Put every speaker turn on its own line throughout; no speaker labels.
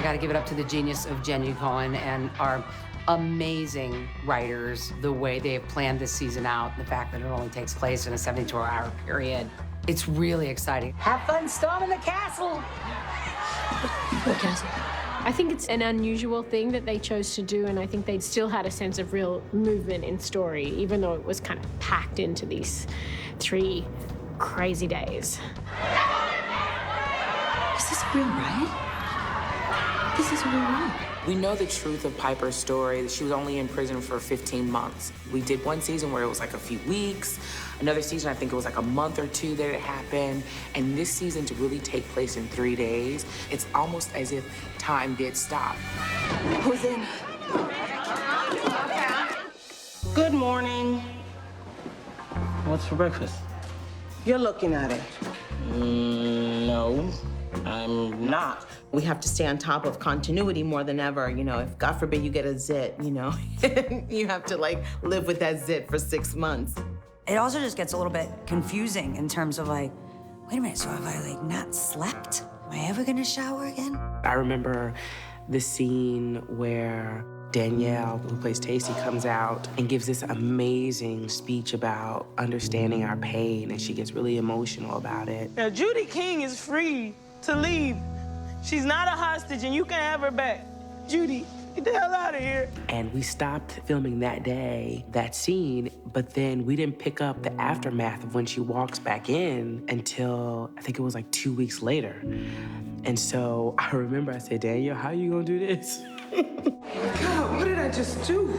got to give it up to the genius of Jenny Cohen and our amazing writers, the way they have planned this season out, the fact that it only takes place in a 72-hour period. It's really exciting.
Have fun storming the castle.
What castle? I think it's an unusual thing that they chose to do, and I think they still had a sense of real movement in story, even though it was kind of packed into these 3 crazy days.
Is this a real ride? This is a real ride.
We know the truth of Piper's story, that she was only in prison for 15 months. We did one season where it was like a few weeks. Another season, I think it was like a month or 2 that it happened. And this season to really take place in 3 days, it's almost as if time did stop.
Who's in?
Good morning.
What's for breakfast?
You're looking at it.
No, I'm not.
We have to stay on top of continuity more than ever. You know, if God forbid you get a zit, you know, you have to like live with that zit for 6 months.
It also just gets a little bit confusing in terms of like, wait a minute, so have I like not slept? Am I ever gonna shower again?
I remember the scene where Danielle, who plays Tacy, comes out and gives this amazing speech about understanding our pain, and she gets really emotional about it.
Now, Judy King is free to leave. She's not a hostage, and you can have her back. Judy, get the hell out of here.
And we stopped filming that day, that scene, but then we didn't pick up the aftermath of when she walks back in until, I think it was like 2 weeks later. And so I remember I said, Danielle, how are you gonna do this?
God, what did I just do?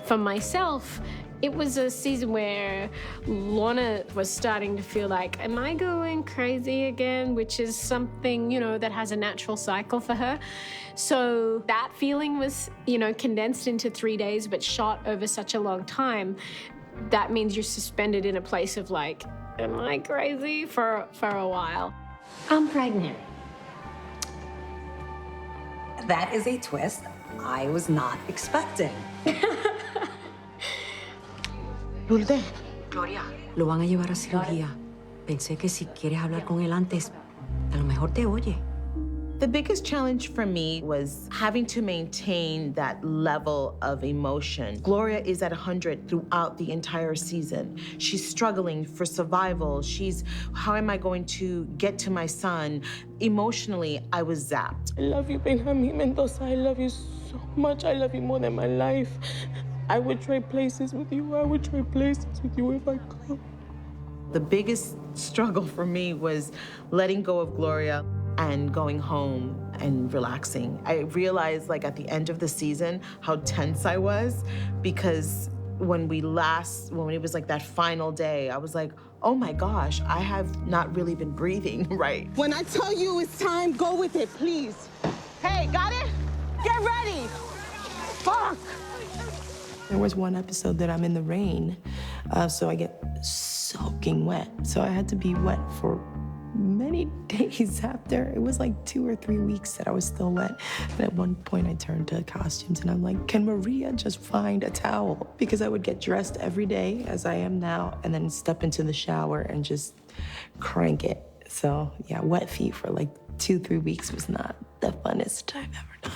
For myself, it was a season where Lorna was starting to feel like, am I going crazy again? Which is something, you know, that has a natural cycle for her. So that feeling was, you know, condensed into 3 days, but shot over such a long time. That means you're suspended in a place of like, am I crazy for a while?
I'm pregnant.
That is a twist I was not expecting.
Lourdes.
Gloria.
Lo van a llevar a cirugía. Pensé que si quieres hablar con él antes, a lo mejor te oye.
The biggest challenge for me was having to maintain that level of emotion. Gloria is at 100 throughout the entire season. She's struggling for survival. How am I going to get to my son? Emotionally, I was zapped.
I love you, Benjamin Mendoza. I love you so much. I love you more than my life. I would trade places with you. I would trade places with you if I could.
The biggest struggle for me was letting go of Gloria and going home and relaxing. I realized, like, at the end of the season, how tense I was, because when it was like that final day, I was like, oh my gosh, I have not really been breathing right.
When I tell you it's time, go with it, please. Hey, got it? Get ready. Fuck.
There was one episode that I'm in the rain, so I get soaking wet. So I had to be wet for many days after. It was like 2 or 3 weeks that I was still wet. And at one point I turned to costumes and I'm like, can Maria just find a towel? Because I would get dressed every day as I am now and then step into the shower and just crank it. So yeah, wet feet for like 2-3 weeks was not the funnest I've ever done.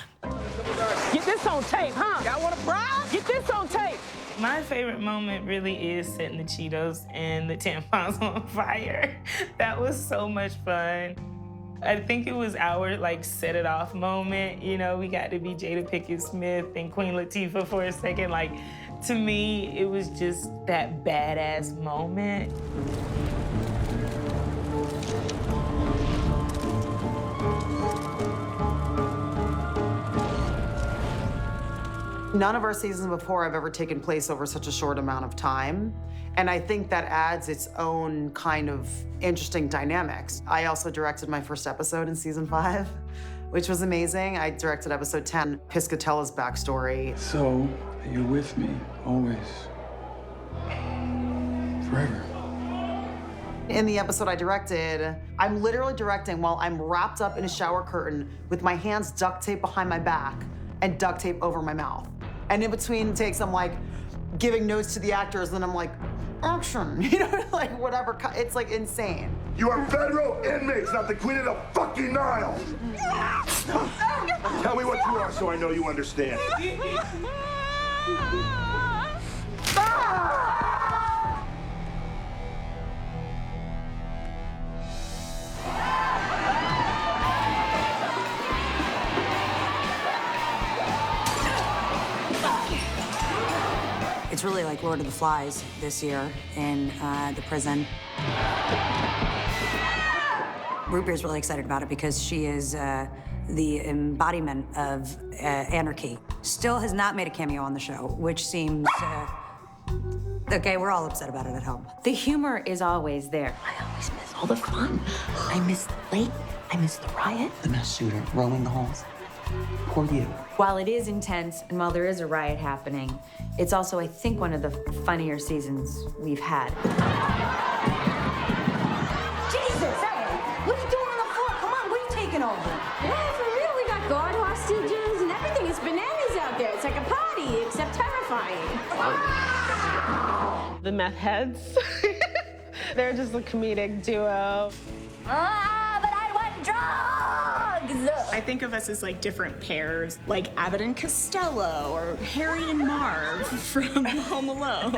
Get this on tape, huh? Y'all want a bribe? Get this on tape.
My favorite moment really is setting the Cheetos and the tampons on fire. That was so much fun. I think it was our set it off moment. You know, we got to be Jada Pinkett Smith and Queen Latifah for a second. To me, it was just that badass moment.
None of our seasons before have ever taken place over such a short amount of time. And I think that adds its own kind of interesting dynamics. I also directed my first episode in season 5, which was amazing. I directed episode 10, Piscatella's backstory.
So, you're with me, always. Forever.
In the episode I directed, I'm literally directing while I'm wrapped up in a shower curtain with my hands duct taped behind my back and duct tape over my mouth. And in between takes, I'm giving notes to the actors, and I'm action. You know, like whatever. It's like insane.
You are federal inmates, not the Queen of the fucking Nile. Tell me what you are so I know you understand.
It's really like Lord of the Flies this year in the prison. Root Beer's really excited about it because she is the embodiment of anarchy. Still has not made a cameo on the show, which seems... okay, we're all upset about it at home.
The humor is always there. I always miss all the fun. I miss the lake. I miss the riot.
The mass shooter roaming the halls. Poor you.
While it is intense and while there is a riot happening, it's also, I think, one of the funnier seasons we've had.
Jesus, hey, what are you doing on the floor? Come on, what are you taking over?
Yeah, for real, we got guard hostages and everything. It's bananas out there. It's like a party, except terrifying.
The meth heads. They're just a comedic duo.
But I want drugs!
I think of us as like different pairs, like Abbott and Costello or Harry and Marv from Home Alone.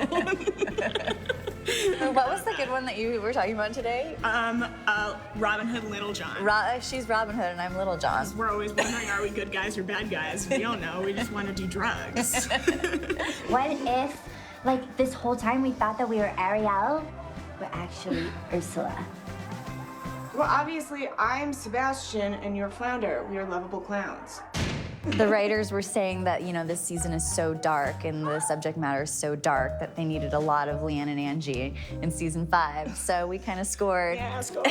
What was the good one that you were talking about today?
Robin Hood and Little John.
She's Robin Hood and I'm Little John.
We're always wondering, are we good guys or bad guys? We don't know. We just want to do drugs.
What if, like, this whole time we thought that we were Ariel, but actually Ursula?
Well, obviously, I'm Sebastian and you're Flounder. We are lovable clowns.
The writers were saying that, you know, this season is so dark and the subject matter is so dark that they needed a lot of Leanne and Angie in season 5. So we kind of scored.
Yeah, score.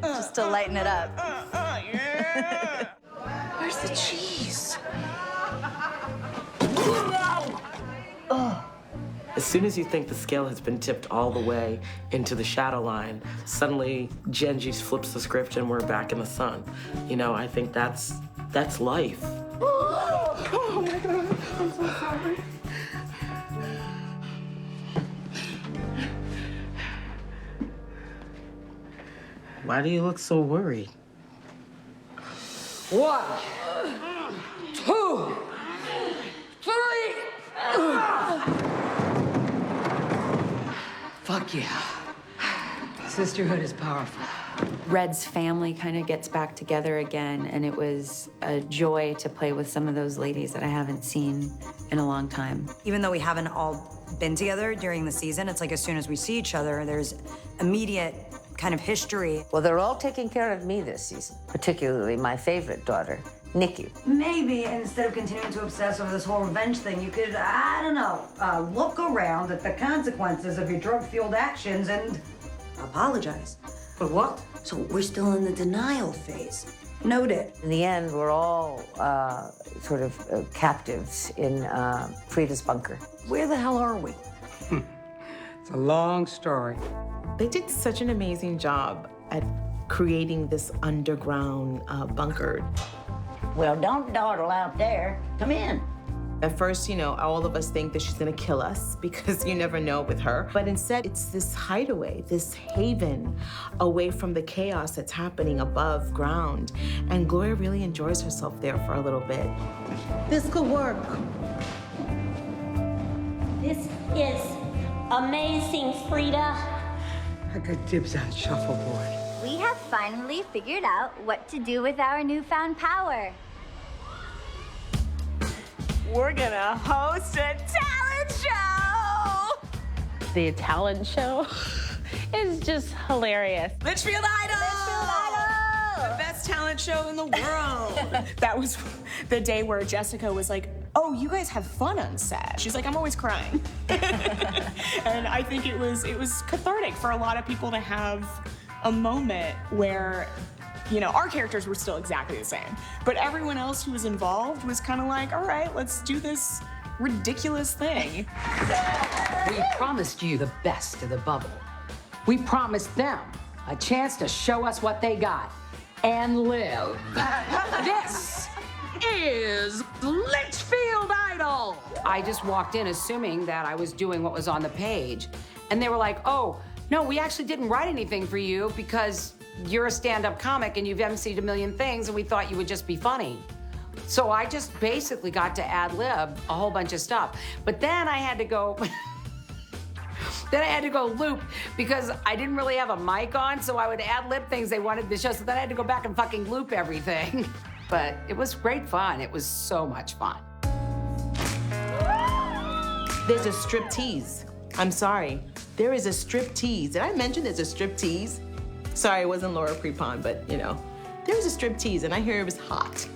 Just to lighten it up.
Yeah.
Where's the cheese?
As soon as you think the scale has been tipped all the way into the shadow line, suddenly Genji flips the script and we're back in the sun. You know, I think that's life.
Oh my God, I'm so sorry.
Why do you look so worried?
1, 2, 3. Fuck yeah. Sisterhood is powerful.
Red's family kind of gets back together again, and it was a joy to play with some of those ladies that I haven't seen in a long time.
Even though we haven't all been together during the season, it's like as soon as we see each other, there's immediate kind of history.
Well, they're all taking care of me this season, particularly my favorite daughter, Nikki.
Maybe instead of continuing to obsess over this whole revenge thing, you could, I don't know, look around at the consequences of your drug-fueled actions and apologize.
For what?
So we're still in the denial phase. Noted.
In the end, we're all sort of captives in Frida's bunker. Where the hell are we?
It's a long story.
They did such an amazing job at creating this underground bunker.
Well, don't dawdle out there. Come in.
At first, you know, all of us think that she's gonna kill us because you never know with her. But instead, it's this hideaway, this haven away from the chaos that's happening above ground. And Gloria really enjoys herself there for a little bit. This could work.
This is amazing, Frida.
I got dibs on shuffleboard.
We have finally figured out what to do with our newfound power.
We're gonna host a talent show! The talent show is just hilarious.
Litchfield Idol! The best talent show in the world. That was the day where Jessica was like, oh, you guys have fun on set. She's like, I'm always crying. And I think it was cathartic for a lot of people to have a moment where, you know, our characters were still exactly the same, but everyone else who was involved was kind of like, all right, let's do this ridiculous thing.
We promised you the best of the bubble. We promised them a chance to show us what they got and live. This is Litchfield Idol. I just walked in assuming that I was doing what was on the page, And they were like, oh, no, we actually didn't write anything for you because you're a stand-up comic and you've MC'd a million things and we thought you would just be funny. So I just basically got to ad-lib a whole bunch of stuff. But then I had to go, loop because I didn't really have a mic on, so I would ad-lib things they wanted to show, so then I had to go back and fucking loop everything. But it was great fun. It was so much fun.
There's a striptease. I'm sorry. There is a striptease. Did I mention there's a striptease? Sorry, it wasn't Laura Prepon, but you know. There's a striptease, and I hear it was hot.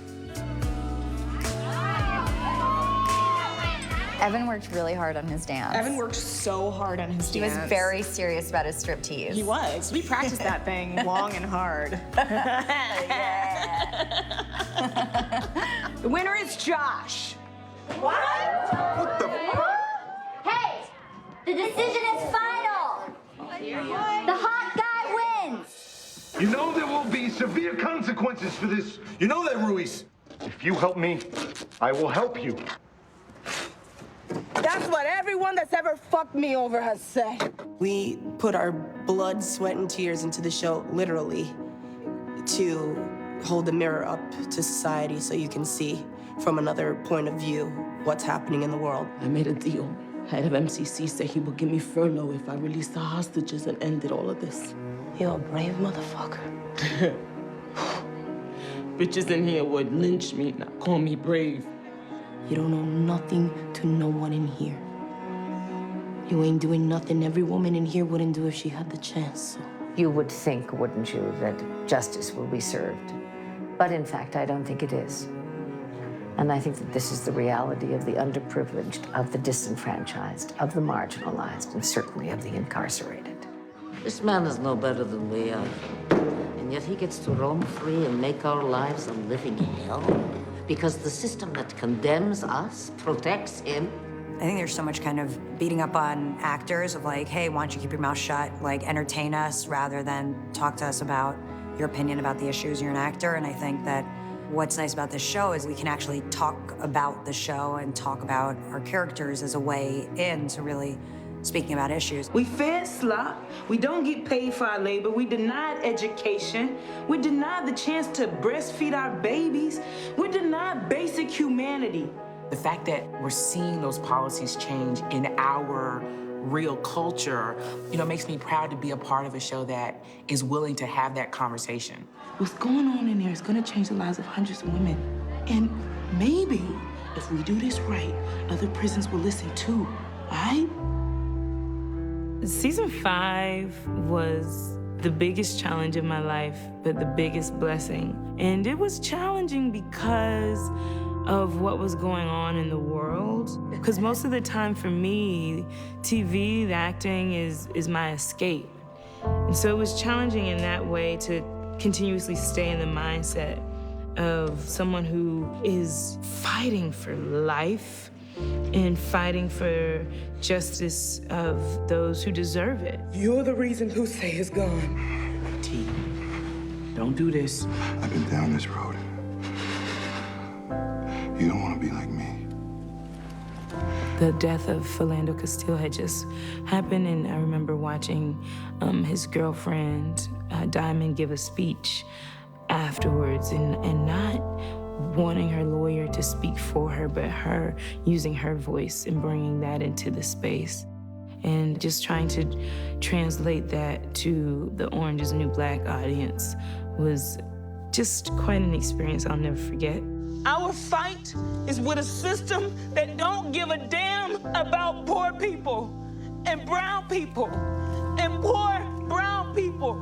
Evan worked really hard on his dance.
Evan worked so hard on his
He
dance.
was very serious about his striptease.
He was. We practiced that thing long and hard. The winner is Josh.
What? What the fuck? Hey, the decision is final. The hot guy wins.
You know there will be severe consequences for this. You know that, Ruiz. If you help me, I will help you.
That's what everyone that's ever fucked me over has said. We put our blood, sweat, and tears into the show, literally, to hold the mirror up to society so you can see from another point of view what's happening in the world.
I made a deal. Head of MCC said he would give me furlough if I released the hostages and ended all of this.
You're a brave motherfucker.
Bitches in here would lynch me, not call me brave.
You don't know nothing to no one in here. You ain't doing nothing every woman in here wouldn't do if she had the chance. So.
You would think, wouldn't you, that justice will be served. But in fact, I don't think it is. And I think that this is the reality of the underprivileged, of the disenfranchised, of the marginalized, and certainly of the incarcerated.
This man is no better than we are. And yet he gets to roam free and make our lives a living hell because the system that condemns us protects him.
I think there's so much kind of beating up on actors of like, hey, why don't you keep your mouth shut? Like, entertain us rather than talk to us about your opinion about the issues. You're an actor, and I think that what's nice about this show is we can actually talk about the show and talk about our characters as a way in to really speaking about issues.
We fed slop, we don't get paid for our labor, we denied education, we denied the chance to breastfeed our babies, we denied basic humanity.
The fact that we're seeing those policies change in our real culture, you know, makes me proud to be a part of a show that is willing to have that conversation.
What's going on in there is gonna change the lives of hundreds of women. And maybe, if we do this right, other prisons will listen too, all right?
Season 5 was the biggest challenge of my life, but the biggest blessing. And it was challenging because of what was going on in the world. Because most of the time for me, TV, the acting is my escape. And so it was challenging in that way to continuously stay in the mindset of someone who is fighting for life and fighting for justice of those who deserve it.
You're the reason Luce is gone.
T, don't do this.
I've been down this road. You don't want to be like me.
The death of Philando Castile had just happened, and I remember watching his girlfriend, Diamond, give a speech afterwards and not wanting her lawyer to speak for her, but her using her voice and bringing that into the space. And just trying to translate that to the Orange is the New Black audience was just quite an experience I'll never forget.
Our fight is with a system that don't give a damn about poor people and brown people and poor brown people.